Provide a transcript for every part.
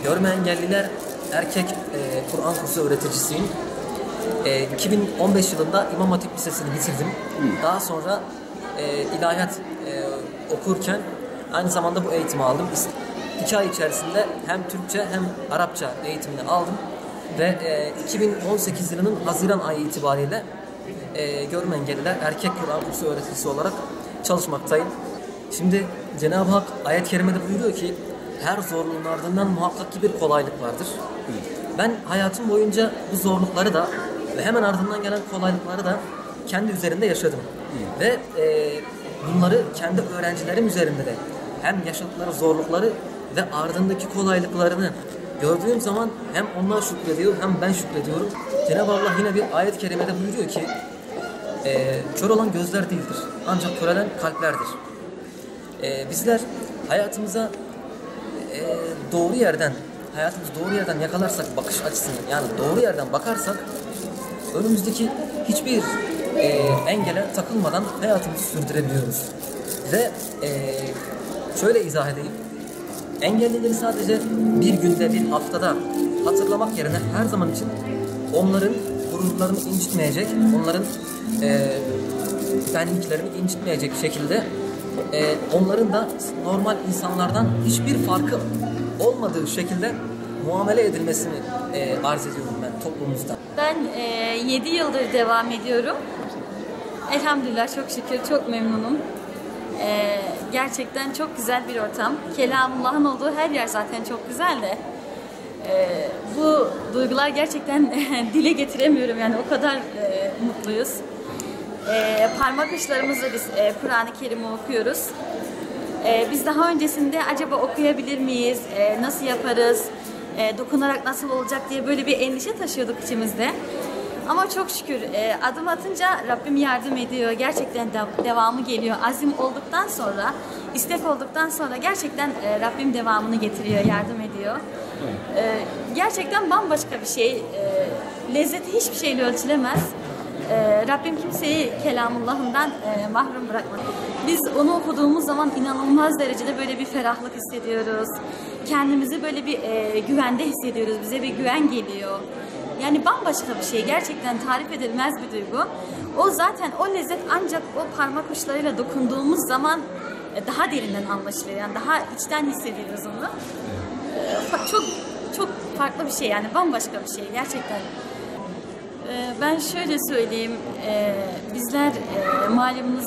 Görme engelliler erkek Kur'an kursu öğreticisiyim. 2015 yılında İmam Hatip Lisesi'ni bitirdim. Daha sonra ilahiyat okurken aynı zamanda bu eğitimi aldım. 2 ay içerisinde hem Türkçe hem Arapça eğitimini aldım. Ve 2018 yılının Haziran ayı itibariyle görme engelliler erkek Kur'an kursu öğreticisi olarak çalışmaktayım. Şimdi Cenab-ı Hak ayet-i kerimede buyuruyor ki her zorluğun ardından muhakkak ki bir kolaylık vardır. Ben hayatım boyunca bu zorlukları da ve hemen ardından gelen kolaylıkları da kendi üzerinde yaşadım. Ve bunları kendi öğrencilerim üzerinde de hem yaşadıkları zorlukları ve ardındaki kolaylıklarını gördüğüm zaman hem onlar şükrediyor hem ben şükrediyorum. Cenab-ı Allah yine bir ayet-i kerimede buyuruyor ki kör olan gözler değildir ancak körelen kalplerdir. Bizler hayatımıza doğru yerden yakalarsak bakış açısını, yani doğru yerden bakarsak önümüzdeki hiçbir engele takılmadan hayatımızı sürdürebiliyoruz. Ve şöyle izah edeyim. Engellileri sadece bir günde, bir haftada hatırlamak yerine her zaman için onların gururlarını incitmeyecek, onların benliklerini incitmeyecek şekilde onların da normal insanlardan hiçbir farkı olmadığı şekilde muamele edilmesini arz ediyorum ben toplumumuzda. Ben 7 yıldır devam ediyorum. Elhamdülillah, çok şükür, çok memnunum. Gerçekten çok güzel bir ortam. Kelamullah'ın olduğu her yer zaten çok güzel de. Bu duygular gerçekten dile getiremiyorum, yani o kadar mutluyuz. Parmak uçlarımızla biz Kur'an-ı Kerim'i okuyoruz. Biz daha öncesinde acaba okuyabilir miyiz, nasıl yaparız, dokunarak nasıl olacak diye böyle bir endişe taşıyorduk içimizde. Ama çok şükür adım atınca Rabbim yardım ediyor. Gerçekten devamı geliyor. Azim olduktan sonra, istek olduktan sonra gerçekten Rabbim devamını getiriyor, yardım ediyor. Gerçekten bambaşka bir şey. Lezzeti hiçbir şeyle ölçülemez. Rabbim kimseyi kelamullahından mahrum bırakmadı. Biz onu okuduğumuz zaman inanılmaz derecede böyle bir ferahlık hissediyoruz. Kendimizi böyle bir güvende hissediyoruz. Bize bir güven geliyor. Yani bambaşka bir şey. Gerçekten tarif edilmez bir duygu. O zaten, o lezzet ancak o parmak uçlarıyla dokunduğumuz zaman daha derinden anlaşılıyor. Yani daha içten hissediyoruz onu. Çok farklı bir şey, yani bambaşka bir şey gerçekten. Ben şöyle söyleyeyim, bizler malumunuz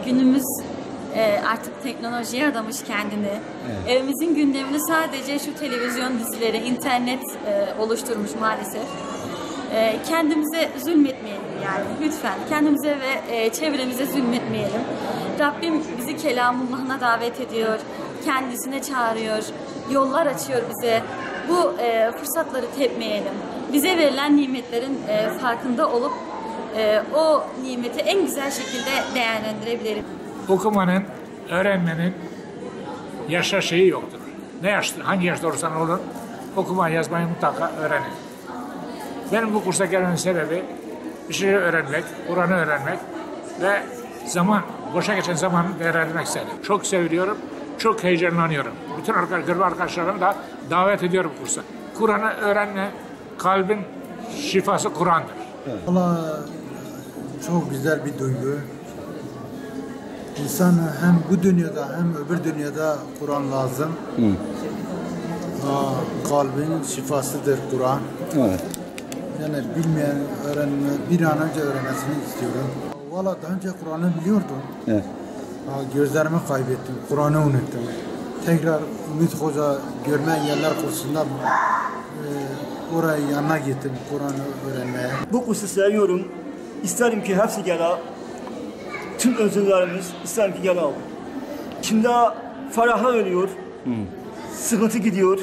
günümüz artık teknolojiye adamış kendini. Evet. Evimizin gündemini sadece şu televizyon dizileri, internet oluşturmuş maalesef. Kendimize zulmetmeyelim yani, lütfen. Kendimize ve çevremize zulmetmeyelim. Rabbim bizi kelamullahına davet ediyor, kendisine çağırıyor, yollar açıyor bize. Bu fırsatları tepmeyelim. Bize verilen nimetlerin farkında olup o nimeti en güzel şekilde değerlendirebilirim. Okumanın, öğrenmenin yaşa şeyi yoktur. Ne yaşta, hangi yaşta olursan olur, okuma yazmayı mutlaka öğrenin. Benim bu kursa gelmemin sebebi bir şeyleri öğrenmek, Kur'an'ı öğrenmek ve boşa geçen zamanı değerlendirmek istedim. Çok seviyorum, çok heyecanlanıyorum. Bütün arkadaşlarımı da davet ediyorum kursa. Kur'an'ı öğrenme, kalbin şifası Kur'an'dır. Vallahi çok güzel bir duygu. İnsan hem bu dünyada hem öbür dünyada Kur'an lazım. Kalbin şifasıdır Kur'an. Evet. Yani bilmeyen, bir an önce öğrenmesini istiyorum. Vallahi daha önce Kur'an'ı biliyordum. Evet. Gözlerimi kaybettim, Kur'an'ı unuttum. Tekrar Ümit Hoca görme engeller kursunda oraya yanına gittim Kur'an'ı öğrenmeye. Bu kursu seviyorum. İsterim ki hepsi gel. Tüm özürlerimiz isterim ki gel. Şimdi ferahlar ölüyor. Sıkıntı gidiyor.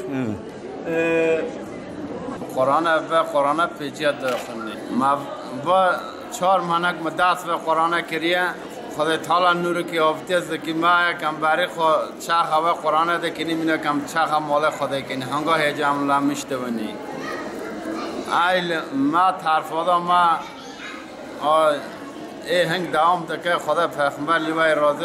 Kur'an'a ve Kur'an'a peciye dökünü. Ma 4 manak müddet ve Kur'an'a kiriye خدا تعالی نور که آفته است که ما کم برای خود چه خبر قرآن ده کنی می‌نه کم چه خبر مال خدا کنی هنگاه هجام لامشته ونی ایل ما طرفادا ما هنگ دوام دکه خدا پیغمبر لیوای راضی